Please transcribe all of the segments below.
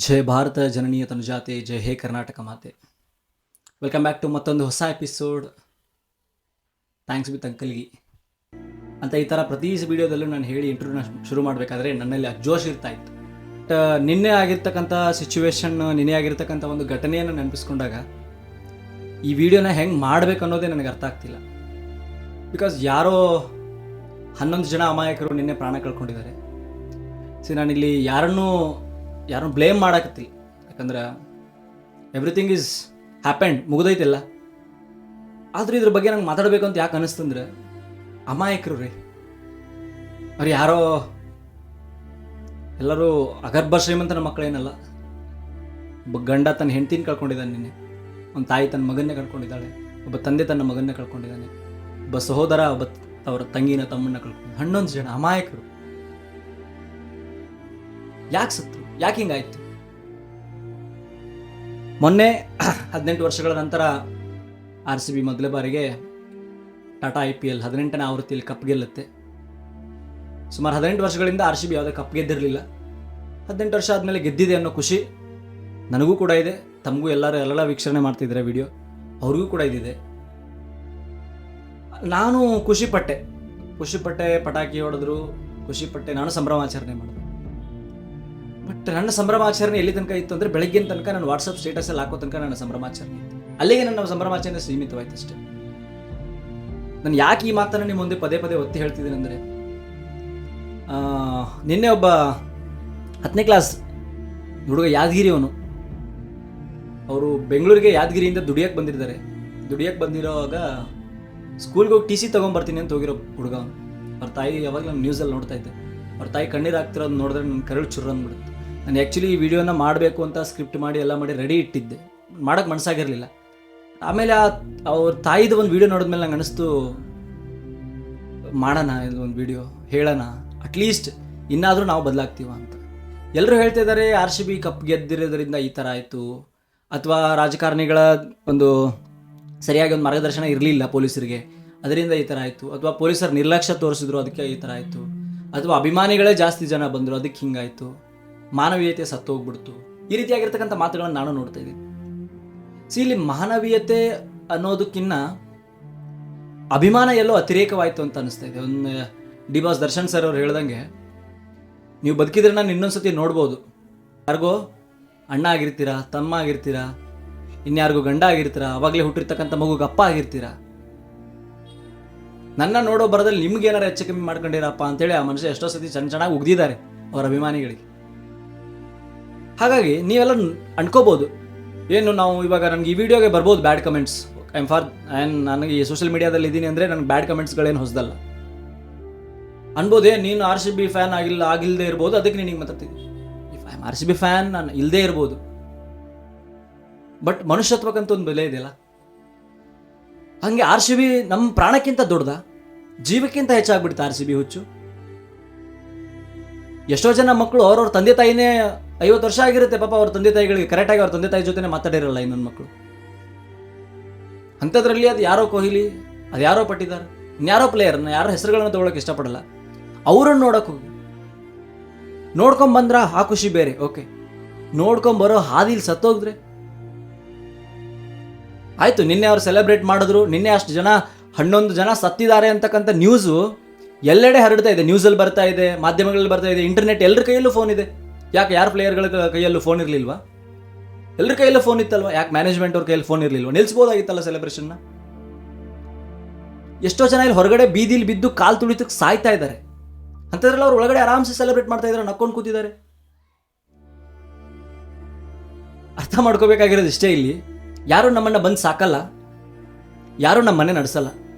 ಜೈ ಭಾರತ ಜನನೀಯ ತನುಜಾತೆ, ಜೈ ಹೇ ಕರ್ನಾಟಕ ಮಾತೆ. Welcome back to ಮತ್ತೊಂದು ಹೊಸ ಎಪಿಸೋಡ್ ಥ್ಯಾಂಕ್ಸ್ ವಿತ್ ಅಂಕಲ್ಗಿ ಅಂತ. ಈ ಥರ ಪ್ರತಿ ವಿಡಿಯೋದಲ್ಲೂ ನಾನು ಹೇಳಿ ಇಂಟರ್ವ್ಯೂನ ಶುರು ಮಾಡಬೇಕಾದ್ರೆ ನನ್ನಲ್ಲಿ ಜೋಶ್ ಇರ್ತಾ ಇತ್ತು. ಬಟ್ ನಿನ್ನೆ ಆಗಿರ್ತಕ್ಕಂಥ ಸಿಚುವೇಶನ್, ನಿನ್ನೆ ಆಗಿರ್ತಕ್ಕಂಥ ಒಂದು ಘಟನೆಯನ್ನು ನೆನಪಿಸ್ಕೊಂಡಾಗ ಈ ವಿಡಿಯೋನ ಹೆಂಗೆ ಮಾಡಬೇಕು ಅನ್ನೋದೇ ನನಗೆ ಅರ್ಥ ಆಗ್ತಿಲ್ಲ. ಬಿಕಾಸ್ ಯಾರೋ 11 ಜನ ಅಮಾಯಕರು ನಿನ್ನೆ ಪ್ರಾಣ ಕಳ್ಕೊಂಡಿದ್ದಾರೆ. ನಾನಿಲ್ಲಿ ಯಾರನ್ನೂ ಬ್ಲೇಮ್ ಮಾಡಕತ್ತಿಲ್ಲ. ಯಾಕಂದ್ರೆ ಎವ್ರಿಥಿಂಗ್ ಈಸ್ ಹ್ಯಾಪೆಂಡ್, ಮುಗಿದೈತಿಲ್ಲ. ಆದರೂ ಇದ್ರ ಬಗ್ಗೆ ನಂಗೆ ಮಾತಾಡಬೇಕು ಅಂತ ಯಾಕೆ ಅನ್ನಿಸ್ತಂದ್ರೆ, ಅಮಾಯಕರು ರೀ ಅವ್ರು ಯಾರೋ ಎಲ್ಲರೂ ಅಗರ್ಭ ಶ್ರೀಮಂತನ ಮಕ್ಕಳೇನಲ್ಲ. ಒಬ್ಬ ಗಂಡ ತನ್ನ ಹೆಂಡತಿನ ಕಳ್ಕೊಂಡಿದ್ದಾನೆ ನಿನ್ನೆ, ಒಂದು ತಾಯಿ ತನ್ನ ಮಗನ್ನೇ ಕಳ್ಕೊಂಡಿದ್ದಾಳೆ, ಒಬ್ಬ ತಂದೆ ತನ್ನ ಮಗನ್ನೇ ಕಳ್ಕೊಂಡಿದ್ದಾನೆ, ಒಬ್ಬ ಸಹೋದರ ಅವರ ತಂಗಿನ ತಮ್ಮನ್ನ ಕಳ್ಕೊಂಡು 11 ಜನ ಅಮಾಯಕರು. ಯಾಕೆ ಸತ್ರು? ಯಾಕೆ ಹಿಂಗಾಯ್ತು? ಮೊನ್ನೆ 18 ವರ್ಷಗಳ ನಂತರ RCB ಮೊದಲ ಬಾರಿಗೆ ಟಾಟಾ IPL 18ನೇ ಆವೃತ್ತಿಯಲ್ಲಿ ಕಪ್ ಗೆಲ್ಲುತ್ತೆ. ಸುಮಾರು 18 ವರ್ಷಗಳಿಂದ RCB ಯಾವುದೇ ಕಪ್ ಗೆದ್ದಿರಲಿಲ್ಲ. 18 ವರ್ಷ ಆದಮೇಲೆ ಗೆದ್ದಿದೆ ಅನ್ನೋ ಖುಷಿ ನನಗೂ ಕೂಡ ಇದೆ, ತಮಗೂ ಎಲ್ಲ ವೀಕ್ಷಣೆ ಮಾಡ್ತಿದ್ದಾರೆ ವಿಡಿಯೋ, ಅವ್ರಿಗೂ ಕೂಡ ಇದಿದೆ. ನಾನು ಖುಷಿಪಟ್ಟೆ, ಪಟಾಕಿ ಹೊಡೆದ್ರು, ಖುಷಿಪಟ್ಟೆ, ನಾನು ಸಂಭ್ರಮಾಚರಣೆ ಮಾಡಿದೆ. ಬಟ್ ನನ್ನ ಸಂಭ್ರಮಾಚರಣೆ ಎಲ್ಲಿ ತನಕ ಇತ್ತು ಅಂದರೆ, ಬೆಳಗ್ಗಿನ ತನಕ ನಾನು ವಾಟ್ಸಪ್ ಸ್ಟೇಟಸಲ್ಲಿ ಹಾಕೋ ತನಕ ನನ್ನ ಸಂಭ್ರಮಾಚರಣೆ ಇತ್ತು. ಅಲ್ಲಿಗೆ ನನ್ನ ಸಂಭ್ರಮಾಚರಣೆ ಸೀಮಿತವಾಯ್ತು ಅಷ್ಟೇ. ನಾನು ಯಾಕೆ ಈ ಮಾತನ್ನು ನಿಮ್ಮ ಮುಂದೆ ಪದೇ ಒತ್ತಿ ಹೇಳ್ತಿದ್ದೀನಿ ಅಂದರೆ, ನಿನ್ನೆ ಒಬ್ಬ 10ನೇ ಕ್ಲಾಸ್ ಹುಡುಗ, ಯಾದಗಿರಿಯವನು, ಅವರು ಬೆಂಗಳೂರಿಗೆ ಯಾದಗಿರಿಯಿಂದ ದುಡಿಯೋಕ್ಕೆ ಬಂದಿದ್ದಾರೆ. ದುಡಿಯೋಕ್ಕೆ ಬಂದಿರೋವಾಗ ಸ್ಕೂಲ್ಗೆ ಹೋಗಿ TC ತೊಗೊಂಬರ್ತೀನಿ ಅಂತ ಹೋಗಿರೋ ಹುಡುಗ ಅವನು. ಅವ್ರ ತಾಯಿ ಯಾವಾಗ ನಾನು ನ್ಯೂಸಲ್ಲಿ ನೋಡ್ತಾ ಇದ್ದೆ, ಅವ್ರ ತಾಯಿ ಕಣ್ಣೀರು ಆಗ್ತಿರೋದು ನೋಡಿದ್ರೆ ನನ್ನ ಕರಳು ಚುರ್ರು ಅಂದ್ಬಿಡುತ್ತೆ. ನಾನು ಆ್ಯಕ್ಚುಲಿ ಈ ವಿಡಿಯೋನ ಮಾಡಬೇಕು ಅಂತ ಸ್ಕ್ರಿಪ್ಟ್ ಮಾಡಿ ಎಲ್ಲ ಮಾಡಿ ರೆಡಿ ಇಟ್ಟಿದ್ದೆ, ಮಾಡೋಕ್ಕೆ ಮನಸ್ಸಾಗಿರಲಿಲ್ಲ. ಆಮೇಲೆ ಅವ್ರ ತಾಯಿದು ಒಂದು ವಿಡಿಯೋ ನೋಡಿದ್ಮೇಲೆ ನಂಗೆ ಅನಿಸ್ತು, ಮಾಡೋಣ ಇದು ಒಂದು ವಿಡಿಯೋ, ಹೇಳೋಣ, ಅಟ್ಲೀಸ್ಟ್ ಇನ್ನಾದರೂ ನಾವು ಬದಲಾಗ್ತೀವ ಅಂತ. ಎಲ್ಲರೂ ಹೇಳ್ತಾ ಇದ್ದಾರೆ RCB ಕಪ್ ಗೆದ್ದಿರೋದ್ರಿಂದ ಈ ಥರ ಆಯಿತು, ಅಥವಾ ರಾಜಕಾರಣಿಗಳ ಒಂದು ಸರಿಯಾಗಿ ಒಂದು ಮಾರ್ಗದರ್ಶನ ಇರಲಿಲ್ಲ ಪೊಲೀಸರಿಗೆ, ಅದರಿಂದ ಈ ಥರ ಆಯಿತು, ಅಥವಾ ಪೊಲೀಸರು ನಿರ್ಲಕ್ಷ್ಯ ತೋರಿಸಿದ್ರು ಅದಕ್ಕೆ ಈ ಥರ ಆಯಿತು, ಅಥವಾ ಅಭಿಮಾನಿಗಳೇ ಜಾಸ್ತಿ ಜನ ಬಂದರು ಅದಕ್ಕೆ ಹಿಂಗಾಯಿತು, ಮಾನವೀಯತೆ ಸತ್ತೋಗ್ಬಿಡ್ತು, ಈ ರೀತಿಯಾಗಿರ್ತಕ್ಕಂಥ ಮಾತುಗಳನ್ನು ನಾನು ನೋಡ್ತಾ ಇದ್ದೀನಿ. ಇಲ್ಲಿ ಮಾನವೀಯತೆ ಅನ್ನೋದಕ್ಕಿಂತ ಅಭಿಮಾನ ಎಲ್ಲೋ ಅತಿರೇಕವಾಯಿತು ಅಂತ ಅನಿಸ್ತಾ ಇದೆ. ಒಂದು ಡಿ ಬಾಸ್ ದರ್ಶನ್ ಸರ್ ಅವ್ರು ಹೇಳ್ದಂಗೆ, ನೀವು ಬದುಕಿದ್ರೆ ನಾನು ಇನ್ನೊಂದ್ಸತಿ ನೋಡ್ಬೋದು, ಯಾರಿಗೋ ಅಣ್ಣ ಆಗಿರ್ತೀರಾ, ತಮ್ಮ ಆಗಿರ್ತೀರಾ, ಇನ್ಯಾರಿಗೂ ಗಂಡ ಆಗಿರ್ತೀರಾ, ಅವಾಗಲೇ ಹುಟ್ಟಿರ್ತಕ್ಕಂಥ ಮಗುಗೆ ಅಪ್ಪ ಆಗಿರ್ತೀರಾ. ನನ್ನ ನೋಡೋ ಬರದಲ್ಲಿ ನಿಮ್ಗೆ ಏನಾರು ಹೆಚ್ಚು ಕಮ್ಮಿ ಮಾಡ್ಕೊಂಡಿರಪ್ಪ ಅಂತೇಳಿ ಆ ಮನುಷ್ಯ ಎಷ್ಟೋ ಸತಿ ಚೆನ್ನಾಗಿ ಉಗ್ದಿದ್ದಾರೆ ಅವರ ಅಭಿಮಾನಿಗಳಿಗೆ. ಹಾಗಾಗಿ ನೀವೆಲ್ಲ ಅನ್ಕೋಬೋದು, ಏನು ನಾವು ಇವಾಗ ನನಗೆ ಈ ವಿಡಿಯೋಗೆ ಬರ್ಬೋದು ಬ್ಯಾಡ್ ಕಮೆಂಟ್ಸ್, ನನಗೆ ಈ ಸೋಷಿಯಲ್ ಮೀಡಿಯಾದಲ್ಲಿ ಇದ್ದೀನಿ ಅಂದರೆ ನನಗೆ ಬ್ಯಾಡ್ ಕಮೆಂಟ್ಸ್ಗಳೇನು ಹೊಸದಲ್ಲ ಅನ್ಬೋದೇ. ನೀನು RCB ಫ್ಯಾನ್ ಆಗಿಲ್ಲದೆ ಇರ್ಬೋದು, ಅದಕ್ಕೆ ನಿನಗೆ ಮಾತಾಡ್ತಿದ್ದೆ. If I am RCB fan ನಾನು ಇಲ್ಲದೇ ಇರ್ಬೋದು, ಬಟ್ ಮನುಷ್ಯತ್ವಕ್ಕಂತ ಒಂದು ಬೆಲೆ ಇದೆಯಲ್ಲ. ಹಂಗೆ RCB ನಮ್ಮ ಪ್ರಾಣಕ್ಕಿಂತ ದೊಡ್ಡದ, ಜೀವಕ್ಕಿಂತ ಹೆಚ್ಚಾಗ್ಬಿಡ್ತು RCB ಹುಚ್ಚು. ಎಷ್ಟೋ ಜನ ಮಕ್ಕಳು ಅವ್ರವ್ರ ತಂದೆ ತಾಯಿನೇ 50 ವರ್ಷ ಆಗಿರುತ್ತೆ ಪಾಪ, ಅವ್ರ ತಂದೆ ತಾಯಿಗಳಿಗೆ ಕರೆಕ್ಟಾಗಿ ಅವ್ರ ತಂದೆ ತಾಯಿ ಜೊತೆ ಮಾತಾಡಿರಲ್ಲ ಇನ್ನೊಂದು ಮಕ್ಕಳು. ಅಂಥದ್ರಲ್ಲಿ ಅದು ಯಾರೋ ಕೊಹ್ಲಿ, ಅದು ಯಾರೋ ಪಟ್ಟಿದಾರ್, ಇನ್ಯಾರೋ ಪ್ಲೇಯರ್ನ ಯಾರೋ ಹೆಸರುಗಳನ್ನ ತೊಗೊಳಕ್ಕೆ ಇಷ್ಟಪಡಲ್ಲ, ಅವ್ರನ್ನ ನೋಡೋಕೆ ಹೋಗಿ ನೋಡ್ಕೊಂಬಂದ್ರ ಆ ಖುಷಿ ಬೇರೆ. ಓಕೆ, ನೋಡ್ಕೊಂಬರೋ ಹಾದಿಲಿ ಸತ್ತೋಗಿದ್ರೆ ಆಯಿತು. ನಿನ್ನೆ ಅವ್ರು ಸೆಲೆಬ್ರೇಟ್ ಮಾಡಿದ್ರು, ನಿನ್ನೆ ಅಷ್ಟು ಜನ 11 ಜನ ಸತ್ತಿದ್ದಾರೆ ಅಂತಕ್ಕಂಥ ನ್ಯೂಸು ಎಲ್ಲೆಡೆ ಹರಡ್ತಾ ಇದೆ, ನ್ಯೂಸಲ್ಲಿ ಬರ್ತಾ ಇದೆ, ಮಾಧ್ಯಮಗಳಲ್ಲಿ ಬರ್ತಾ ಇದೆ, ಇಂಟರ್ನೆಟ್, ಎಲ್ಲರ ಕೈಯಲ್ಲೂ ಫೋನ್ ಇದೆ. ಯಾಕೆ ಯಾರು ಪ್ಲೇಯರ್ಗಳ ಕೈಯಲ್ಲೂ ಫೋನ್ ಇರಲಿಲ್ವಾ? ಎಲ್ಲರ ಕೈಯಲ್ಲೂ ಫೋನ್ ಇತ್ತಲ್ವ? ಯಾಕೆ ಮ್ಯಾನೇಜ್ಮೆಂಟ್ ಅವ್ರ ಕೈಯಲ್ಲಿ ಫೋನ್ ಇರಲಿಲ್ವ? ನಿಲ್ಲಿಸ್ಬೋದಾಗಿತ್ತಲ್ಲ ಸೆಲೆಬ್ರೇಷನ್ನ. ಎಷ್ಟೋ ಜನ ಇಲ್ಲಿ ಹೊರಗಡೆ ಬೀದಿಲಿ ಬಿದ್ದು ಕಾಲು ತುಳಿತಕ್ಕೆ ಸಾಯ್ತಾ ಇದ್ದಾರೆ, ಅಂಥದ್ರಲ್ಲಿ ಅವ್ರು ಒಳಗಡೆ ಆರಾಮ್ಸೆ ಸೆಲೆಬ್ರೇಟ್ ಮಾಡ್ತಾ ಇದ್ದಾರೆ, ನಕ್ಕೊಂಡು ಕೂತಿದ್ದಾರೆ. ಅರ್ಥ ಮಾಡ್ಕೋಬೇಕಾಗಿರೋದು ಇಷ್ಟೇ. ಇಲ್ಲಿ ಯಾರು ನಮ್ಮನ್ನು ಬಂದು ಸಾಕಲ್ಲ, ಯಾರು ನಮ್ಮ ಮನೆ ನಡೆಸಲ್ಲ.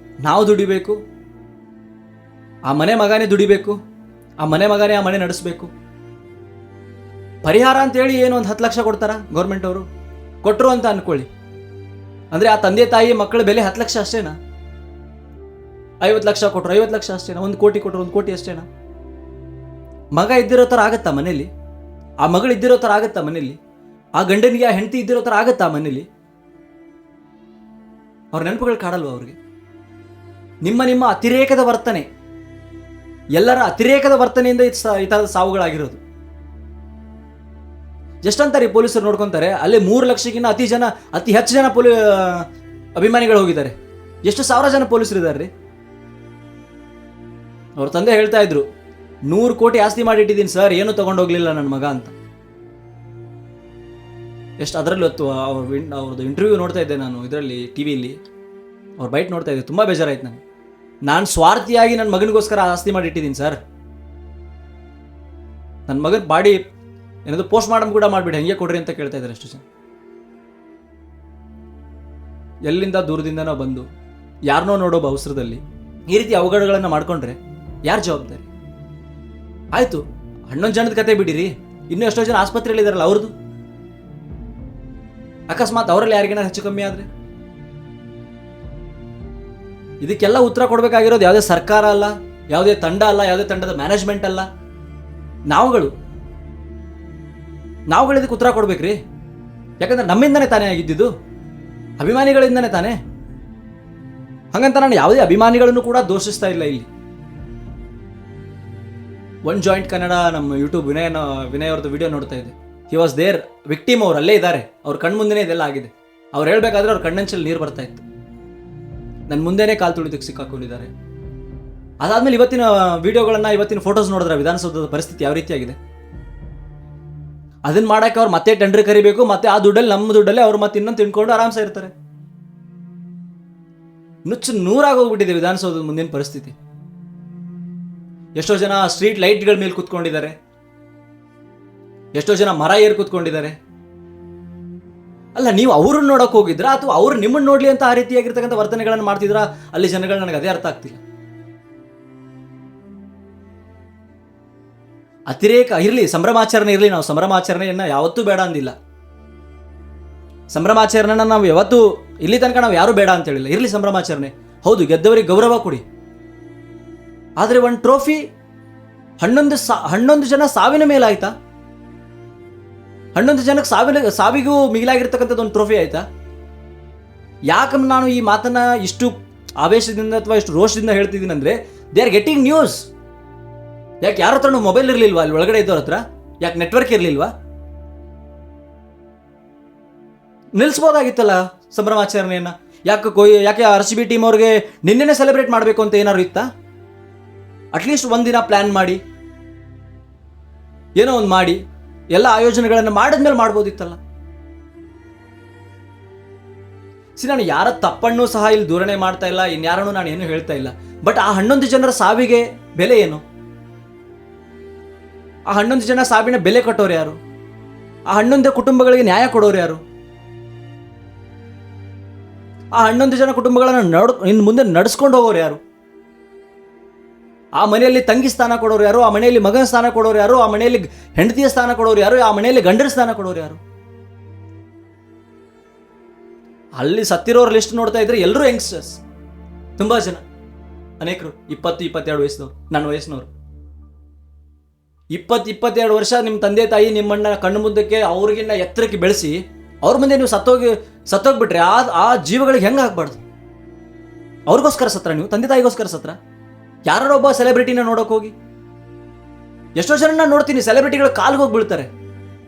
ನಾವು ದುಡಿಬೇಕು, ಆ ಮನೆ ಮಗನೇ ದುಡಿಬೇಕು, ಆ ಮನೆ ಮಗನೇ ಆ ಮನೆ ನಡೆಸಬೇಕು. ಪರಿಹಾರ ಅಂತೇಳಿ ಏನು ಒಂದು 10 ಲಕ್ಷ ಕೊಡ್ತಾರ ಗೌರ್ಮೆಂಟ್ ಅವರು? ಕೊಟ್ಟರು ಅಂತ ಅನ್ಕೊಳ್ಳಿ, ಅಂದರೆ ಆ ತಂದೆ ತಾಯಿ ಮಕ್ಕಳ ಬೆಲೆ 10 ಲಕ್ಷ ಅಷ್ಟೇನಾ? 50 ಲಕ್ಷ ಕೊಟ್ಟರು 50 ಲಕ್ಷ ಅಷ್ಟೇನಾ? 1 ಕೋಟಿ ಕೊಟ್ಟರು 1 ಕೋಟಿ ಅಷ್ಟೇನಾ? ಮಗ ಇದ್ದಿರೋ ಥರ ಆಗತ್ತಾ ಮನೇಲಿ? ಆ ಮಗಳು ಇದ್ದಿರೋ ಥರ ಆಗತ್ತಾ ಮನೇಲಿ? ಆ ಗಂಡನಿಗೆ ಆ ಹೆಂಡತಿ ಇದ್ದಿರೋ ಥರ ಆಗತ್ತಾ ಮನೇಲಿ? ಅವ್ರ ನೆನಪುಗಳು ಕಾಡಲ್ವ ಅವ್ರಿಗೆ? ನಿಮ್ಮ ಅತಿರೇಕದ ವರ್ತನೆ, ಎಲ್ಲರ ಅತಿರೇಕದ ವರ್ತನೆಯಿಂದ ಈ ಥರದ ಸಾವುಗಳಾಗಿರೋದು. ಎಷ್ಟಂತಾರೆ ಪೊಲೀಸರು ನೋಡ್ಕೊತಾರೆ, ಅಲ್ಲಿ 3 ಲಕ್ಷಕ್ಕಿಂತ ಅತಿ ಹೆಚ್ಚು ಜನ ಅಭಿಮಾನಿಗಳು ಹೋಗಿದ್ದಾರೆ. ಎಷ್ಟು ಸಾವಿರ ಜನ ಪೊಲೀಸರು ಇದ್ದಾರೆ ರೀ. ಅವ್ರ ತಂದೆ ಹೇಳ್ತಾ ಇದ್ರು, 100 ಕೋಟಿ ಆಸ್ತಿ ಮಾಡಿಟ್ಟಿದ್ದೀನಿ ಸರ್, ಏನು ತಗೊಂಡೋಗ್ಲಿಲ್ಲ ನನ್ನ ಮಗ ಅಂತ. ಎಷ್ಟು ಅದರಲ್ಲಿ ಹೊತ್ತು ಅವ್ರದ್ದು ಇಂಟರ್ವ್ಯೂ ನೋಡ್ತಾ ಇದ್ದೆ ನಾನು ಇದರಲ್ಲಿ ಟಿವಿಯಲ್ಲಿ, ಅವ್ರ ಬೈಟ್ ನೋಡ್ತಾ ಇದ್ದೆ, ತುಂಬ ಬೇಜಾರಾಯ್ತು ನನಗೆ. ನಾನು ಸ್ವಾರ್ಥಿಯಾಗಿ ನನ್ನ ಮಗನಿಗೋಸ್ಕರ ಆಸ್ತಿ ಮಾಡಿಟ್ಟಿದ್ದೀನಿ ಸರ್, ನನ್ನ ಮಗನ ಬಾಡಿ ಏನಾದ್ರು ಪೋಸ್ಟ್ ಮಾಡಮ್ ಕೂಡ ಮಾಡಿಬಿಡಿ, ಹಂಗೆ ಕೊಡ್ರಿ ಅಂತ ಕೇಳ್ತಾ ಇದ್ದಾರೆ ಅಷ್ಟು ಜನ. ಎಲ್ಲಿಂದ ದೂರದಿಂದ ನಾವು ಬಂದು ಯಾರನ್ನೋ ನೋಡೋ ಅವಸರದಲ್ಲಿ ಈ ರೀತಿ ಅವಘಡಗಳನ್ನು ಮಾಡ್ಕೊಂಡ್ರೆ ಯಾರು ಜವಾಬ್ದಾರಿ? ಆಯಿತು, 11 ಜನದ ಕತೆ ಬಿಡಿರಿ, ಇನ್ನೂ ಎಷ್ಟೋ ಜನ ಆಸ್ಪತ್ರೆಯಲ್ಲಿ ಇದಾರಲ್ಲ ಅವ್ರದ್ದು, ಅಕಸ್ಮಾತ್ ಅವರಲ್ಲಿ ಯಾರಿಗೇನಾರು ಹೆಚ್ಚು ಕಮ್ಮಿ ಆದರೆ ಇದಕ್ಕೆಲ್ಲ ಉತ್ತರ ಕೊಡಬೇಕಾಗಿರೋದು ಯಾವುದೇ ಸರ್ಕಾರ ಅಲ್ಲ, ಯಾವುದೇ ತಂಡ ಅಲ್ಲ, ಯಾವುದೇ ತಂಡದ ಮ್ಯಾನೇಜ್ಮೆಂಟ್ ಅಲ್ಲ, ನಾವುಗಳು ಇದಕ್ಕೆ ಉತ್ತರ ಕೊಡ್ಬೇಕ್ರಿ. ಯಾಕಂದ್ರೆ ನಮ್ಮಿಂದನೇ ತಾನೇ ಆಗಿದ್ದಿದ್ದು, ಅಭಿಮಾನಿಗಳಿಂದನೇ ತಾನೇ. ಹಾಗಂತ ನಾನು ಯಾವುದೇ ಅಭಿಮಾನಿಗಳನ್ನು ಕೂಡ ದೋಷಿಸ್ತಾ ಇಲ್ಲ ಇಲ್ಲಿ. ಒನ್ ಜಾಯಿಂಟ್ ಕನ್ನಡ ನಮ್ಮ ಯೂಟ್ಯೂಬ್ ವಿನಯ್ ಅವ್ರದ್ದು ವಿಡಿಯೋ ನೋಡ್ತಾ ಇದ್ದೆ. ಹಿ ವಾಸ್ ದೇರ್, ವಿಕ್ಟಿಮ್ ಅವ್ರು ಅಲ್ಲೇ ಇದ್ದಾರೆ, ಅವ್ರ ಕಣ್ಮುಂದೆನೇ ಇದೆಲ್ಲ ಆಗಿದೆ. ಅವ್ರು ಹೇಳ್ಬೇಕಾದ್ರೆ ಅವ್ರ ಕಣ್ಣಂಚಲ್ಲಿ ನೀರು ಬರ್ತಾ ಇತ್ತು. ನನ್ನ ಮುಂದೆನೇ ಕಾಲು ತುಳಿದಕ್ಕೆ ಸಿಕ್ಕಾಕೊಂಡಿದ್ದಾರೆ. ಅದಾದ್ಮೇಲೆ ಇವತ್ತಿನ ವಿಡಿಯೋಗಳನ್ನ, ಇವತ್ತಿನ ಫೋಟೋಸ್ ನೋಡಿದ್ರೆ ವಿಧಾನಸೌಧದ ಪರಿಸ್ಥಿತಿ ಯಾವ ರೀತಿಯಾಗಿದೆ. ಅದನ್ನ ಮಾಡಕ್ಕೆ ಅವ್ರು ಮತ್ತೆ ಟೆಂಡರ್ ಕರಿಬೇಕು, ಮತ್ತೆ ಆ ದುಡ್ಡಲ್ಲಿ, ನಮ್ಮ ದುಡ್ಡಲ್ಲಿ ಅವ್ರು ಮತ್ತೆ ಇನ್ನೊಂದು ತಿನ್ಕೊಂಡು ಆರಾಮ್ಸೆ ಇರ್ತಾರೆ. ನುಚ್ಚು ನೂರಾಗೋಗ್ಬಿಟ್ಟಿದೆ ವಿಧಾನಸೌಧದ ಮುಂದಿನ ಪರಿಸ್ಥಿತಿ. ಎಷ್ಟೋ ಜನ ಸ್ಟ್ರೀಟ್ ಲೈಟ್ಗಳ ಮೇಲೆ ಕೂತ್ಕೊಂಡಿದ್ದಾರೆ, ಎಷ್ಟೋ ಜನ ಮರ ಏರ್ ಕೂತ್ಕೊಂಡಿದ್ದಾರೆ. ಅಲ್ಲ, ನೀವು ಅವ್ರನ್ನ ನೋಡಕ್ ಹೋಗಿದ್ರಾ ಅಥವಾ ಅವ್ರು ನಿಮ್ಮನ್ನ ನೋಡ್ಲಿ ಅಂತ ಆ ರೀತಿಯಾಗಿರ್ತಕ್ಕಂಥ ವರ್ತನೆಗಳನ್ನು ಮಾಡ್ತಿದ್ರಾ? ಅಲ್ಲಿ ಜನಗಳು ನನಗೆ ಅದೇ ಅರ್ಥ ಆಗ್ತಿಲ್ಲ. ಅತಿರೇಕ ಇರಲಿ, ಸಂಭ್ರಮಾಚರಣೆ ಇರಲಿ, ನಾವು ಸಂಭ್ರಮಾಚರಣೆಯನ್ನ ಯಾವತ್ತೂ ಬೇಡ ಅಂದಿಲ್ಲ. ಸಂಭ್ರಮಾಚರಣೆನ ನಾವು ಯಾವತ್ತೂ ಇಲ್ಲಿ ತನಕ ನಾವು ಯಾರು ಬೇಡ ಅಂತ ಹೇಳಿಲ್ಲ. ಇರಲಿ ಸಂಭ್ರಮಾಚರಣೆ, ಹೌದು, ಗೆದ್ದವರಿಗೆ ಗೌರವ ಕೊಡಿ. ಆದರೆ ಒಂದು ಟ್ರೋಫಿ 11 ಜನ ಸಾವಿನ ಮೇಲಾಯ್ತಾ? 11 ಜನಕ್ಕೆ ಸಾವಿಗೂ ಮಿಗಿಲಾಗಿರ್ತಕ್ಕಂಥದ್ದು ಒಂದು ಟ್ರೋಫಿ ಆಯ್ತಾ? ಯಾಕೆ ನಾನು ಈ ಮಾತನ್ನ ಇಷ್ಟು ಆವೇಶದಿಂದ ಅಥವಾ ಇಷ್ಟು ರೋಷದಿಂದ ಹೇಳ್ತಿದ್ದೀನಿ ಅಂದ್ರೆ, ದೇ ಆರ್ ಗೆಟಿಂಗ್ ನ್ಯೂಸ್. ಯಾಕೆ ಯಾರ ಹತ್ರ ಮೊಬೈಲ್ ಇರಲಿಲ್ವಾ? ಅಲ್ಲಿ ಒಳಗಡೆ ಇದ್ದವ್ರ ಹತ್ರ ಯಾಕೆ ನೆಟ್ವರ್ಕ್ ಇರಲಿಲ್ವಾ? ನಿಲ್ಲಿಸ್ಬೋದಾಗಿತ್ತಲ್ಲ ಸಂಭ್ರಮಾಚರಣೆಯನ್ನ. ಯಾಕೆ RCB ಟೀಮ್ ಅವ್ರಿಗೆ ನಿನ್ನೆನೆ ಸೆಲೆಬ್ರೇಟ್ ಮಾಡಬೇಕು ಅಂತ ಏನಾದ್ರು ಇತ್ತಾ? ಅಟ್ಲೀಸ್ಟ್ ಒಂದಿನ ಪ್ಲಾನ್ ಮಾಡಿ, ಏನೋ ಒಂದು ಮಾಡಿ, ಎಲ್ಲ ಆಯೋಜನೆಗಳನ್ನು ಮಾಡಿದ್ಮೇಲೆ ಮಾಡ್ಬೋದಿತ್ತಲ್ಲ. ನಾನು ಯಾರ ತಪ್ಪನ್ನು ಸಹ ಇಲ್ಲಿ ದೂರಣೆ ಮಾಡ್ತಾ ಇಲ್ಲ, ಇನ್ಯಾರನ್ನು ನಾನು ಏನು ಹೇಳ್ತಾ ಇಲ್ಲ. ಬಟ್ ಆ 11 ಜನರ ಸಾವಿಗೆ ಬೆಲೆ ಏನು? ಆ 11 ಜನ ಸಾವಿನ ಬೆಲೆ ಕಟ್ಟೋರು ಯಾರು? ಆ 11 ಕುಟುಂಬಗಳಿಗೆ ನ್ಯಾಯ ಕೊಡೋರು ಯಾರು? ಆ 11 ಜನ ಕುಟುಂಬಗಳನ್ನು ಇನ್ನು ಮುಂದೆ ನಡೆಸ್ಕೊಂಡು ಹೋಗೋರು ಯಾರು? ಆ ಮನೆಯಲ್ಲಿ ತಂಗಿ ಸ್ಥಾನ ಕೊಡೋರು ಯಾರು? ಆ ಮನೆಯಲ್ಲಿ ಮಗನ ಸ್ಥಾನ ಕೊಡೋರು ಯಾರು? ಆ ಮನೆಯಲ್ಲಿ ಹೆಂಡತಿಯ ಸ್ಥಾನ ಕೊಡೋರು ಯಾರು? ಆ ಮನೆಯಲ್ಲಿ ಗಂಡರ ಸ್ಥಾನ ಕೊಡೋರು ಯಾರು? ಅಲ್ಲಿ ಸತ್ತಿರೋರ ಲಿಸ್ಟ್ ನೋಡ್ತಾ ಇದ್ರೆ ಎಲ್ಲರೂ ಯಂಗ್ಸ್ಟರ್ಸ್, ತುಂಬಾ ಜನ, ಅನೇಕರು 20-22 ವಯಸ್ಸಿನವರು, ನನ್ನ ವಯಸ್ಸಿನವರು. 20-22 ವರ್ಷ ನಿಮ್ಮ ತಂದೆ ತಾಯಿ ನಿಮ್ಮನ್ನ ಕಣ್ಣು ಮುಂದಕ್ಕೆ ಅವ್ರಿಗಿನ್ನ ಎತ್ತರಕ್ಕೆ ಬೆಳೆಸಿ ಅವ್ರ ಮುಂದೆ ನೀವು ಸತ್ತೋಗ್ಬಿಟ್ರೆ ಆ ಜೀವಗಳಿಗೆ ಹೆಂಗೆ ಆಗ್ಬಾರ್ದು? ಅವ್ರಿಗೋಸ್ಕರ ಸತ್ರ ನೀವು? ತಂದೆ ತಾಯಿಗೋಸ್ಕರ ಸತ್ರ? ಯಾರೊಬ್ಬ ಸೆಲೆಬ್ರಿಟಿನ ನೋಡೋಕೆ ಹೋಗಿ ಎಷ್ಟೋ ಜನ ನಾನು ನೋಡ್ತೀನಿ, ಸೆಲೆಬ್ರಿಟಿಗಳು ಕಾಲ್ಗೆ ಹೋಗಿ ಬೀಳ್ತಾರೆ.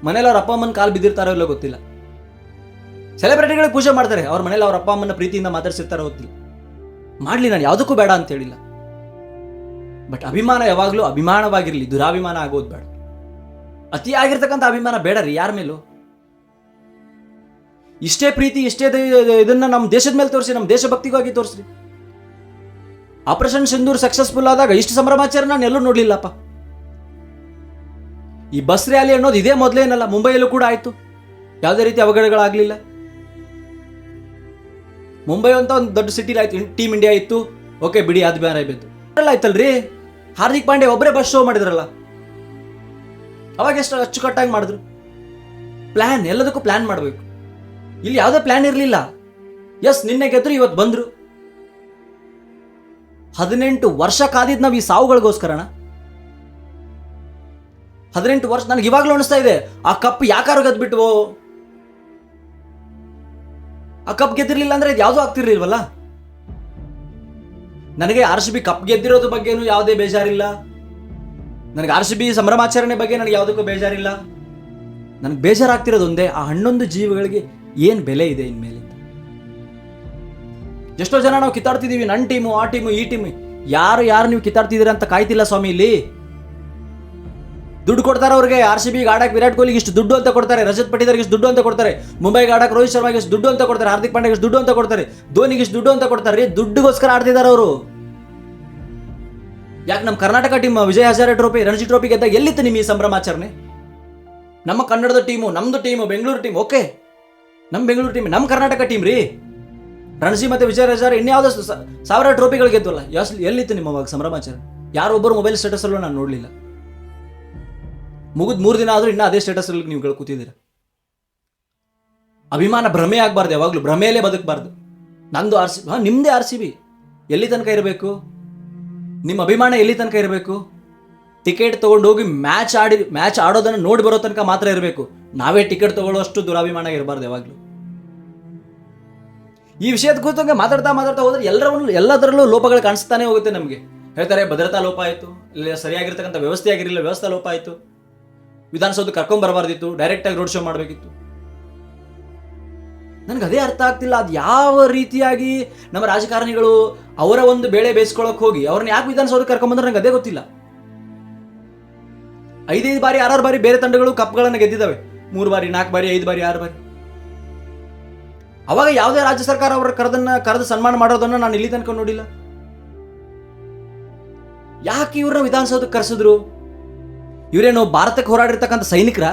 ಮನೇಲಿ ಅವ್ರ ಅಪ್ಪ ಅಮ್ಮನ ಕಾಲು ಬಿದ್ದಿರ್ತಾರೋ ಇಲ್ಲೋ ಗೊತ್ತಿಲ್ಲ. ಸೆಲೆಬ್ರಿಟಿಗಳಿಗೆ ಪೂಜೆ ಮಾಡ್ತಾರೆ, ಅವ್ರ ಮನೇಲಿ ಅವ್ರ ಅಪ್ಪ ಅಮ್ಮನ ಪ್ರೀತಿಯಿಂದ ಮಾತಾಡ್ಸಿರ್ತಾರೋ ಗೊತ್ತಿಲ್ಲ. ಮಾಡಲಿ, ನಾನು ಯಾವುದಕ್ಕೂ ಬೇಡ ಅಂತ ಹೇಳಿಲ್ಲ. ಬಟ್ ಅಭಿಮಾನ ಯಾವಾಗಲೂ ಅಭಿಮಾನವಾಗಿರಲಿ, ದುರಾಭಿಮಾನ ಆಗೋದು ಬೇಡ. ಅತಿಯಾಗಿರ್ತಕ್ಕಂಥ ಅಭಿಮಾನ ಬೇಡ ರೀ ಯಾರ ಮೇಲೂ. ಇಷ್ಟೇ ಪ್ರೀತಿ, ಇಷ್ಟೇ ಇದನ್ನ ನಮ್ಮ ದೇಶದ ಮೇಲೆ ತೋರಿಸಿ, ನಮ್ಮ ದೇಶಭಕ್ತಿಗಾಗಿ ತೋರಿಸ್ರಿ. ಆಪರೇಷನ್ ಸಿಂಧೂರ್ ಸಕ್ಸಸ್ಫುಲ್ ಆದಾಗ ಇಷ್ಟು ಸಂಭ್ರಮಾಚರಣೆ ನಾನು ಎಲ್ಲೂ ನೋಡ್ಲಿಲ್ಲಪ್ಪ. ಈ ಬಸ್ ರ್ಯಾಲಿ ಅನ್ನೋದು ಇದೇ ಮೊದಲೇನಲ್ಲ, ಮುಂಬೈಯಲ್ಲೂ ಕೂಡ ಆಯ್ತು, ಯಾವುದೇ ರೀತಿ ಅವಘಡಗಳಾಗಲಿಲ್ಲ. ಮುಂಬೈ ಅಂತ ಒಂದು ದೊಡ್ಡ ಸಿಟಿ ಆಯ್ತು, ಟೀಮ್ ಇಂಡಿಯಾ ಇತ್ತು, ಓಕೆ ಬಿಡಿ, ಅದು ಬೇರೆ ಬಿದ್ದು ಆಯ್ತಲ್ರಿ. ಹಾರ್ದಿಕ್ ಪಾಂಡೆ ಒಬ್ಬರೇ ಬಸ್ ಶೋ ಮಾಡಿದ್ರಲ್ಲ, ಅವಾಗ ಎಷ್ಟು ಅಚ್ಚುಕಟ್ಟಾಗಿ ಮಾಡಿದ್ರು. ಪ್ಲಾನ್, ಎಲ್ಲದಕ್ಕೂ ಪ್ಲಾನ್ ಮಾಡಬೇಕು. ಇಲ್ಲಿ ಯಾವುದೇ ಪ್ಲಾನ್ ಇರಲಿಲ್ಲ. ಎಸ್, ನಿನ್ನೆ ಗೆದ್ರು, ಇವತ್ತು ಬಂದ್ರು. 18 ವರ್ಷ ಕಾದಿದ್ ನಾವು ಈ ಸಾವುಗಳಿಗೋಸ್ಕರನ. 18 ವರ್ಷ ನನಗೆ ಇವಾಗಲೂ ಅನಿಸ್ತಾ ಇದೆ, ಆ ಕಪ್ ಯಾಕಾರು ಗೆದ್ಬಿಟ್ವೋ. ಆ ಕಪ್ ಗೆದ್ದಿರ್ಲಿಲ್ಲ ಅಂದ್ರೆ ಇದು ಯಾವುದೂ ಆಗ್ತಿರ್ಲಿಲ್ವಲ್ಲ. ನನಗೆ RCB ಕಪ್ ಗೆದ್ದಿರೋದ್ರ ಬಗ್ಗೆನೂ ಯಾವುದೇ ಬೇಜಾರಿಲ್ಲ. ನನಗೆ RCB ಸಂಭ್ರಮಾಚರಣೆ ಬಗ್ಗೆ ನನಗೆ ಯಾವುದಕ್ಕೂ ಬೇಜಾರಿಲ್ಲ. ನನಗೆ ಬೇಜಾರಾಗ್ತಿರೋದು ಒಂದೇ, ಆ 11 ಜೀವಗಳಿಗೆ ಏನು ಬೆಲೆ ಇದೆ ಇನ್ಮೇಲೆ. ಎಷ್ಟೋ ಜನ ನಾವು ಕಿತ್ತಾಡ್ತಿದ್ದೀವಿ, ನನ್ನ ಟೀಮು, ಆ ಟೀಮು, ಈ ಟೀಮು. ಯಾರು ನೀವು ಕಿತ್ತಾಡ್ತಿದ್ದೀರಾ ಅಂತ ಕಾಯ್ತಿಲ್ಲ ಸ್ವಾಮಿ. ಇಲ್ಲಿ ದುಡ್ಡು ಕೊಡ್ತಾರೆ ಅವ್ರಿಗೆ. RCB ಆಡಕ್ಕೆ ವಿರಾಟ್ ಕೊಹ್ಲಿಗೆ ಇಷ್ಟು ದುಡ್ಡು ಅಂತ ಕೊಡ್ತಾರೆ, ರಜತ್ ಪಟಿದಾರ್ಗೆ ಇಷ್ಟು ದುಡ್ಡು ಅಂತ ಕೊಡ್ತಾರೆ, ಮುಂಬೈಗೆ ಆಡಕ್ಕೆ ರೋಹಿತ್ ಶರ್ಮಾಗೆ ಇಷ್ಟು ದುಡ್ಡು ಅಂತ ಕೊಡ್ತಾರೆ, ಹಾರ್ದಿಕ್ ಪಾಂಡ್ಯಗೆ ಇಷ್ಟು ದುಡ್ಡು ಅಂತ ಕೊಡ್ತಾರೆ, ಧೋನಿಗೆ ಇಷ್ಟು ದುಡ್ಡು ಅಂತ ಕೊಡ್ತಾರೆ. ದುಡ್ಡುಗೋಸ್ಕರ ಆಡ್ತಿದ್ದಾರೆ ಅವರು. ಯಾಕೆ ನಮ್ಮ Karnataka team Vijay Hazare trophy, Ranji trophy ಗೆದ್ದಾಗ ಎಲ್ಲಿತ್ತು ನಿಮ್ಮ ಈ ಸಂಭ್ರಮಾಚರಣೆ? ನಮ್ಮ ಕನ್ನಡದ ಟೀಮು, ನಮ್ದು ಟೀಮು, ಬೆಂಗಳೂರು ಟೀಮ್, ಓಕೆ, ನಮ್ಮ ಬೆಂಗಳೂರು ಟೀಮ್, ನಮ್ಮ ಕರ್ನಾಟಕ ಟೀಮ್ ರೀ. ರಣಜಿ ಮತ್ತೆ ವಿಜಯ್ ಹಜಾರೆ ಇನ್ಯಾವುದೋ 1000 ಟ್ರೋಫಿಗಳು ಗೆದ್ವಲ್ಲ, ಎಲ್ಲಿತ್ತು ನಿಮ್ಮ ಸಂಭ್ರಮಾಚರಣೆ? ಯಾರೊಬ್ಬರು ಮೊಬೈಲ್ ಸ್ಟೇಟಸ್ ಅಲ್ಲೂ ನಾನು ನೋಡಲಿಲ್ಲ. ಮುಗಿದ್ 3 ದಿನ ಆದ್ರೂ ಇನ್ನೂ ಅದೇ ಸ್ಟೇಟಸ್ ಅಲ್ಲಿ ನೀವು ಕೂತಿದ್ದೀರ. ಅಭಿಮಾನ ಭ್ರಮೆ ಆಗ್ಬಾರ್ದು, ಯಾವಾಗ್ಲೂ ಭ್ರಮೆಯಲ್ಲೇ ಬದುಕಬಾರ್ದು. ನಂದು RCB, ನಿಮ್ದೇ RCB, ಎಲ್ಲಿ ತನಕ ಇರಬೇಕು? ನಿಮ್ಮ ಅಭಿಮಾನ ಎಲ್ಲಿ ತನಕ ಇರಬೇಕು? ಟಿಕೆಟ್ ತಗೊಂಡೋಗಿ ಮ್ಯಾಚ್ ಆಡೋದನ್ನ ನೋಡಿ ಬರೋ ತನಕ ಮಾತ್ರ ಇರಬೇಕು. ನಾವೇ ಟಿಕೆಟ್ ತಗೊಳ್ಳೋಷ್ಟು ದುರಾಭಿಮಾನ ಇರಬಾರ್ದು ಯಾವಾಗ್ಲೂ. ಈ ವಿಷಯದ ಕುರಿತಂಗೆ ಮಾತಾಡ್ತಾ ಹೋದ್ರೆ ಎಲ್ಲದರಲ್ಲೂ ಲೋಪಗಳು ಕಾಣಿಸ್ತಾನೆ ಹೋಗುತ್ತೆ ನಮಗೆ. ಹೇಳ್ತಾರೆ ಭದ್ರತಾ ಲೋಪ ಆಯಿತು, ಇಲ್ಲ ಸರಿಯಾಗಿರ್ತಕ್ಕಂಥ ವ್ಯವಸ್ಥೆ ಆಗಿರಲಿಲ್ಲ, ವ್ಯವಸ್ಥೆ ಲೋಪ ಆಯಿತು, ವಿಧಾನಸೌಧ ಕರ್ಕೊಂಡ್ ಬರಬಾರ್ದಿತ್ತು, ಡೈರೆಕ್ಟ್ ಆಗಿ ರೋಡ್ ಶೋ ಮಾಡಬೇಕಿತ್ತು. ನನಗೆ ಅದೇ ಅರ್ಥ ಆಗ್ತಿಲ್ಲ. ಅದು ಯಾವ ರೀತಿಯಾಗಿ ನಮ್ಮ ರಾಜಕಾರಣಿಗಳು ಅವರ ಒಂದು ಬೇಳೆ ಬೇಯಿಸ್ಕೊಳ್ಳೋಕೆ ಹೋಗಿ ಅವ್ರನ್ನ ಯಾಕೆ ವಿಧಾನಸೌಧ ಕರ್ಕೊಂಡ್ಬಂದ್ರೆ ನನಗೆ ಅದೇ ಗೊತ್ತಿಲ್ಲ. 5 ಬಾರಿ 6 ಬಾರಿ ಬೇರೆ ತಂಡಗಳು ಕಪ್ಗಳನ್ನು ಗೆದ್ದಿದ್ದಾವೆ. 3 ಬಾರಿ 4 ಬಾರಿ 5 ಬಾರಿ 6 ಬಾರಿ. ಅವಾಗ ಯಾವುದೇ ರಾಜ್ಯ ಸರ್ಕಾರ ಅವರ ಕರೆದು ಸನ್ಮಾನ ಮಾಡೋದನ್ನ ನಾನು ಇಲ್ಲಿ ತನಕ ನೋಡಿಲ್ಲ. ಯಾಕೆ ಇವ್ರನ್ನ ವಿಧಾನಸೌಧಕ್ಕೆ ಕರೆಸಿದ್ರು? ಇವರೇನು ಭಾರತಕ್ಕೆ ಹೋರಾಡಿರ್ತಕ್ಕಂಥ ಸೈನಿಕರ?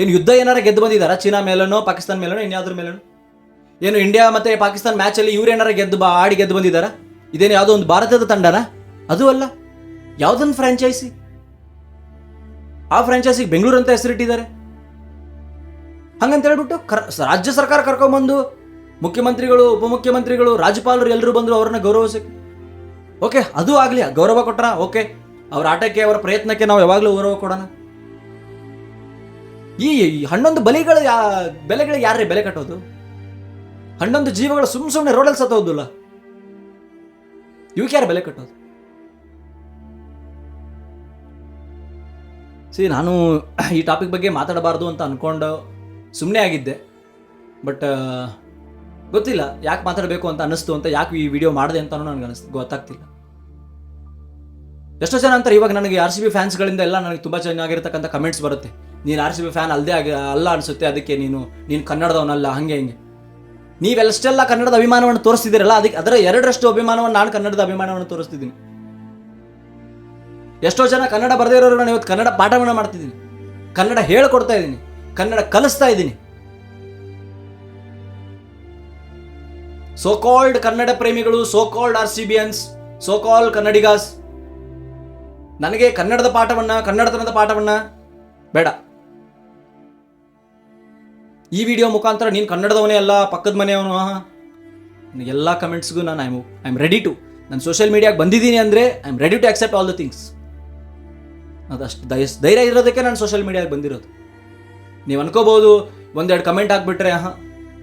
ಏನು ಯುದ್ಧ ಏನಾರ ಗೆದ್ದು ಬಂದಿದ್ದಾರಾ? ಚೀನಾ ಮೇಲನೋ, ಪಾಕಿಸ್ತಾನ ಮೇಲನೋ, ಇನ್ಯಾವ್ದ್ರ ಮೇಲನೋ? ಏನು ಇಂಡಿಯಾ ಮತ್ತೆ ಪಾಕಿಸ್ತಾನ ಮ್ಯಾಚಲ್ಲಿ ಇವ್ರೇನಾರ ಆಡಿ ಗೆದ್ದು ಬಂದಿದ್ದಾರಾ? ಇದೇನು ಯಾವುದೋ ಒಂದು ಭಾರತದ ತಂಡನ? ಅದು ಅಲ್ಲ, ಯಾವುದೊಂದು ಫ್ರಾಂಚೈಸಿ. ಆ ಫ್ರಾಂಚೈಸಿಗೆ ಬೆಂಗಳೂರು ಅಂತ ಹೆಸರಿಟ್ಟಿದ್ದಾರೆ. ಹಂಗಂತ ಹೇಳ್ಬಿಟ್ಟು ರಾಜ್ಯ ಸರ್ಕಾರ ಕರ್ಕೊಂಡ್ಬಂದು ಮುಖ್ಯಮಂತ್ರಿಗಳು, ಉಪಮುಖ್ಯಮಂತ್ರಿಗಳು, ರಾಜ್ಯಪಾಲರು ಎಲ್ಲರೂ ಬಂದರು ಅವ್ರನ್ನ ಗೌರವಿಸಕ್ಕೆ. ಓಕೆ, ಅದು ಆಗಲಿ, ಗೌರವ ಕೊಟ್ರ ಓಕೆ. ಅವ್ರ ಆಟಕ್ಕೆ, ಅವರ ಪ್ರಯತ್ನಕ್ಕೆ ನಾವು ಯಾವಾಗಲೂ ಗೌರವ ಕೊಡೋಣ. ಈ 11 ಬೆಲೆಗಳಿಗೆ ಯಾರೇ ಬೆಲೆ ಕಟ್ಟೋದು? 11 ಜೀವಗಳು ಸುಮ್ಮನೆ ರೋಡಲ್ಲಿ ಸತ್ತೋದಿಲ್ಲ, ಇವಕ್ಕೆ ಯಾರು ಬೆಲೆ ಕಟ್ಟೋದು? ನಾನು ಈ ಟಾಪಿಕ್ ಬಗ್ಗೆ ಮಾತಾಡಬಾರ್ದು ಅಂತ ಅನ್ಕೊಂಡು ಸುಮ್ಮನೆ ಆಗಿದ್ದೆ. ಬಟ್ ಗೊತ್ತಿಲ್ಲ ಯಾಕೆ ಮಾತಾಡಬೇಕು ಅಂತ ಅನ್ನಿಸ್ತು ಅಂತ, ಯಾಕೆ ಈ ವಿಡಿಯೋ ಮಾಡಿದೆ ಅಂತ ನನಗೆ ಗೊತ್ತಾಗ್ತಿಲ್ಲ. ಎಷ್ಟೋ ಜನ ಅಂತಾರೆ ಇವಾಗ ನನಗೆ RCB ಫ್ಯಾನ್ಸ್ಗಳಿಂದ ಎಲ್ಲ ನನಗೆ ತುಂಬ ಚೆನ್ನಾಗಿರ್ತಕ್ಕಂಥ ಕಮೆಂಟ್ಸ್ ಬರುತ್ತೆ. ನೀನು RCB ಫ್ಯಾನ್ ಅಲ್ಲ ಅನಿಸುತ್ತೆ, ಅದಕ್ಕೆ ನೀನು ಕನ್ನಡದವನಲ್ಲ, ಹಂಗೆ ಹಿಂಗೆ. ನೀವೆಷ್ಟೆಲ್ಲ ಕನ್ನಡದ ಅಭಿಮಾನವನ್ನು ತೋರಿಸ್ತಿದ್ದೀರಲ್ಲ, ಅದರ 2ರಷ್ಟು ಅಭಿಮಾನವನ್ನು ನಾನು ಕನ್ನಡದ ಅಭಿಮಾನವನ್ನು ತೋರಿಸ್ತಿದ್ದೀನಿ. ಎಷ್ಟೋ ಜನ ಕನ್ನಡ ಬರದೇ ಇರೋರು ನಾನು ಇವತ್ತು ಕನ್ನಡ ಪಾಠವನ್ನು ಮಾಡ್ತಿದ್ದೀನಿ, ಕನ್ನಡ ಹೇಳ್ಕೊಡ್ತಾ ಇದ್ದೀನಿ, ಕನ್ನಡ ಕಲಿಸ್ತಾ ಇದ್ದೀನಿ. ಸೋಕಾಲ್ಡ್ ಕನ್ನಡ ಪ್ರೇಮಿಗಳು, ಸೋಕಾಲ್ಡ್ RCBians, ಸೋಕಾಲ್ಡ್ ಕನ್ನಡಿಗಾಸ್, ನನಗೆ ಕನ್ನಡದ ಪಾಠವನ್ನ, ಕನ್ನಡತನದ ಪಾಠವನ್ನ ಬೇಡ. ಈ ವಿಡಿಯೋ ಮುಖಾಂತರ ನೀನು ಕನ್ನಡದವನೇ ಅಲ್ಲ, ಪಕ್ಕದ ಮನೆಯವನು, ಎಲ್ಲ ಕಮೆಂಟ್ಸ್ಗೂ ನಾನು ಐ ಆಮ್ ರೆಡಿ ಟು, ನಾನು ಸೋಷಿಯಲ್ ಮೀಡಿಯಾಗೆ ಬಂದಿದ್ದೀನಿ ಅಂದರೆ I am ready to accept all the things. ಅದಷ್ಟು ಧೈರ್ಯ ಇರೋದಕ್ಕೆ ನಾನು ಸೋಷಿಯಲ್ ಮೀಡಿಯಾಗೆ ಬಂದಿರೋದು. ನೀವು ಅನ್ಕೋಬಹುದು 1-2 ಕಮೆಂಟ್ ಹಾಕ್ಬಿಟ್ರೆ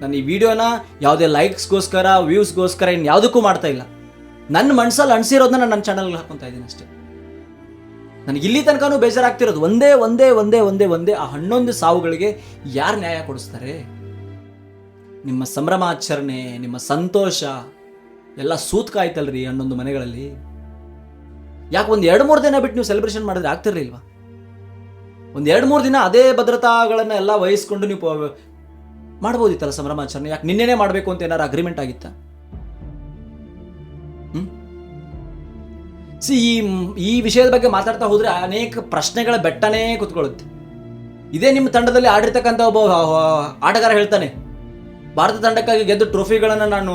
ನಾನು ಈ ವಿಡಿಯೋನ ಯಾವುದೇ ಲೈಕ್ಸ್ಗೋಸ್ಕರ, ವ್ಯೂಸ್ಗೋಸ್ಕರ ಇನ್ನು ಯಾವುದಕ್ಕೂ ಮಾಡ್ತಾ ಇಲ್ಲ. ನನ್ನ ಮನಸ್ಸಲ್ಲಿ ಅನಿಸಿರೋದನ್ನ ನಾನು ನನ್ನ ಚಾನಲ್ಗೆ ಹಾಕ್ಕೊತಾ ಇದ್ದೀನಿ ಅಷ್ಟೇ. ನನಗೆ ಇಲ್ಲಿ ತನಕನೂ ಬೇಜಾರಾಗ್ತಿರೋದು ಒಂದೇ ಆ 11 ಸಾವುಗಳಿಗೆ ಯಾರು ನ್ಯಾಯ ಕೊಡಿಸ್ತಾರೆ? ನಿಮ್ಮ ಸಂಭ್ರಮಾಚರಣೆ, ನಿಮ್ಮ ಸಂತೋಷ ಎಲ್ಲ ಸೂತ್ಕಾಯ್ತಲ್ರಿ 11 ಮನೆಗಳಲ್ಲಿ. ಯಾಕೆ 1-2-3 ದಿನ ಬಿಟ್ಟು ನೀವು ಸೆಲೆಬ್ರೇಷನ್ ಮಾಡಿದ್ರೆ ಆಗ್ತಿರ್ಲಿಲ್ವಾ? 1-2-3 ದಿನ ಅದೇ ಭದ್ರತಾಗಳನ್ನ ಎಲ್ಲ ವಹಿಸ್ಕೊಂಡು ನೀವು ಮಾಡ್ಬೋದಿತ್ತಲ್ಲ ಸಂಭ್ರಮಾಚರಣೆ. ಯಾಕೆ ನಿನ್ನೆನೇ ಮಾಡಬೇಕು ಅಂತ ಏನಾರು ಅಗ್ರಿಮೆಂಟ್ ಆಗಿತ್ತಾ? ಈ ವಿಷಯದ ಬಗ್ಗೆ ಮಾತಾಡ್ತಾ ಹೋದ್ರೆ ಅನೇಕ ಪ್ರಶ್ನೆಗಳ ಬೆಟ್ಟನೇ ಕುತ್ಕೊಳ್ಳುತ್ತೆ. ಇದೇ ನಿಮ್ಮ ತಂಡದಲ್ಲಿ ಆಡಿರ್ತಕ್ಕಂಥ ಒಬ್ಬ ಆಟಗಾರ ಹೇಳ್ತಾನೆ, ಭಾರತ ತಂಡಕ್ಕಾಗಿ ಗೆದ್ದ ಟ್ರೋಫಿಗಳನ್ನು ನಾನು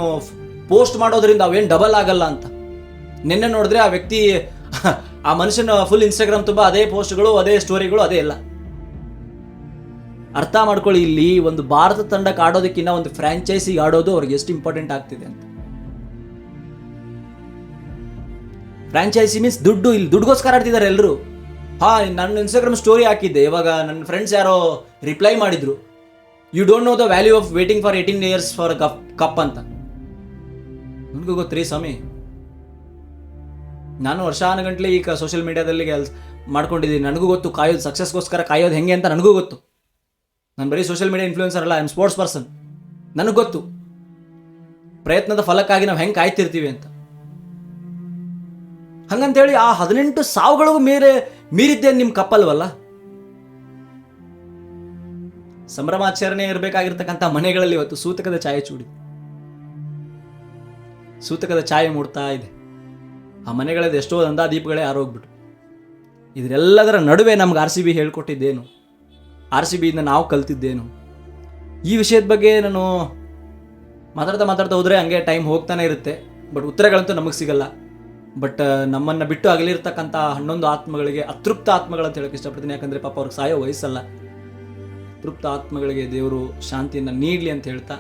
ಪೋಸ್ಟ್ ಮಾಡೋದ್ರಿಂದ ಅವೇನು ಡಬಲ್ ಆಗಲ್ಲ ಅಂತ. ನಿನ್ನೆ ನೋಡಿದ್ರೆ ಆ ವ್ಯಕ್ತಿ, ಆ ಮನುಷ್ಯನ ಫುಲ್ ಇನ್ಸ್ಟಾಗ್ರಾಮ್ ತುಂಬ ಅದೇ ಪೋಸ್ಟ್ಗಳು, ಅದೇ ಸ್ಟೋರಿಗಳು, ಅದೇ ಎಲ್ಲ. ಅರ್ಥ ಮಾಡ್ಕೊಳ್ಳಿ, ಇಲ್ಲಿ ಒಂದು ಭಾರತ ತಂಡಕ್ಕೆ ಆಡೋದಕ್ಕಿಂತ ಒಂದು ಫ್ರಾಂಚೈಸಿಗೆ ಆಡೋದು ಅವ್ರಿಗೆ ಎಷ್ಟು ಇಂಪಾರ್ಟೆಂಟ್ ಆಗ್ತಿದೆ ಅಂತ. ಫ್ರಾಂಚೈಸಿ ಮೀನ್ಸ್ ದುಡ್ಡು. ಇಲ್ಲಿ ದುಡ್ಡುಗೋಸ್ಕರ ಆಡ್ತಿದ್ದಾರೆ ಎಲ್ಲರೂ. ನನ್ನ ಇನ್ಸ್ಟಾಗ್ರಾಮ್ ಸ್ಟೋರಿ ಹಾಕಿದ್ದೆ, ಇವಾಗ ನನ್ನ ಫ್ರೆಂಡ್ಸ್ ಯಾರೋ ರಿಪ್ಲೈ ಮಾಡಿದ್ರು, you don't know the value of waiting for 18 years for cup ಅಂತ. ನನಗೂ ಗೊತ್ತ್ರಿ ಸ್ವಾಮಿ, ನಾನು ವರ್ಷಾನುಗಂಟ್ಲೆ ಈಗ ಸೋಷಿಯಲ್ ಮೀಡಿಯಾದಲ್ಲಿ ಮಾಡ್ಕೊಂಡಿದ್ದೀನಿ. ನನಗೂ ಗೊತ್ತು ಕಾಯೋದು, ಸಕ್ಸಸ್ಗೋಸ್ಕರ ಕಾಯೋದು ಹೆಂಗೆ ಅಂತ ನನಗೂ ಗೊತ್ತು. ನಾನು ಬರೀ ಸೋಷಿಯಲ್ ಮೀಡಿಯಾ ಇನ್ಫ್ಲೂಯೆನ್ಸರ್ ಅಲ್ಲ, ಐ ಆಮ್ ಸ್ಪೋರ್ಟ್ಸ್ ಪರ್ಸನ್. ನನಗೆ ಗೊತ್ತು ಪ್ರಯತ್ನದ ಫಲಕ್ಕಾಗಿ ನಾವು ಹೆಂಗೆ ಕಾಯ್ತಿರ್ತೀವಿ ಅಂತ. ಹಂಗಂತೇಳಿ ಆ 18 ಸಾವುಗಳಿಗೂ ಮೀರಿದ್ದೇನು ನಿಮ್ಮ ಕಪ್ಪಲ್ವಲ್ಲ. ಸಂಭ್ರಮಾಚರಣೆ ಇರಬೇಕಾಗಿರ್ತಕ್ಕಂಥ ಮನೆಗಳಲ್ಲಿ ಇವತ್ತು ಸೂತಕದ ಛಾಯೆ ಚೂಡಿ, ಸೂತಕದ ಛಾಯೆ ಮೂಡ್ತಾ ಇದೆ. ಆ ಮನೆಗಳಲ್ಲಿ ಎಷ್ಟೋ ದಂದಾದೀಪಗಳೇ ಆರೋಗ್ಬಿಟ್ಟು. ಇದರೆಲ್ಲದರ ನಡುವೆ ನಮ್ಗೆ RCB ಹೇಳ್ಕೊಟ್ಟಿದ್ದೇನು, RCBಯಿಂದ ನಾವು ಕಲ್ತಿದ್ದೇನು, ಈ ವಿಷಯದ ಬಗ್ಗೆ ನಾನು ಮಾತಾಡ್ತಾ ಹೋದರೆ ಹಂಗೆ ಟೈಮ್ ಹೋಗ್ತಾನೆ ಇರುತ್ತೆ. ಬಟ್ ಉತ್ತರಗಳಂತೂ ನಮಗೆ ಸಿಗಲ್ಲ. ಬಟ್ ನಮ್ಮನ್ನು ಬಿಟ್ಟು ಅಗಲಿರ್ತಕ್ಕಂಥ 11 ಆತ್ಮಗಳಿಗೆ, ಅತೃಪ್ತ ಆತ್ಮಗಳಂತ ಹೇಳೋಕ್ಕೆ ಇಷ್ಟಪಡ್ತೀನಿ. ಯಾಕಂದರೆ ಪಾಪ ಅವ್ರಿಗೆ ಸಾಯೋ ವಯಸ್ಸಲ್ಲ. ತೃಪ್ತ ಆತ್ಮಗಳಿಗೆ ದೇವರು ಶಾಂತಿಯನ್ನು ನೀಡಲಿ ಅಂತ ಹೇಳ್ತಾ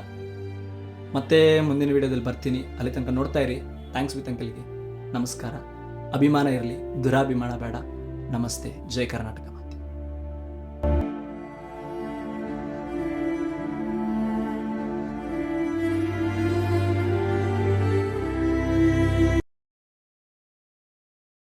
ಮತ್ತೆ ಮುಂದಿನ ವಿಡಿಯೋದಲ್ಲಿ ಬರ್ತೀನಿ. ಅಲ್ಲಿ ತನಕ ನೋಡ್ತಾ ಇರಿ. ಥ್ಯಾಂಕ್ಸ್ ವಿತ್ ಅಂಕಲ್ಗೆ ನಮಸ್ಕಾರ. ಅಭಿಮಾನ ಇರಲಿ, ದುರಾಭಿಮಾನ ಬೇಡ. ನಮಸ್ತೆ. ಜೈ ಕರ್ನಾಟಕ.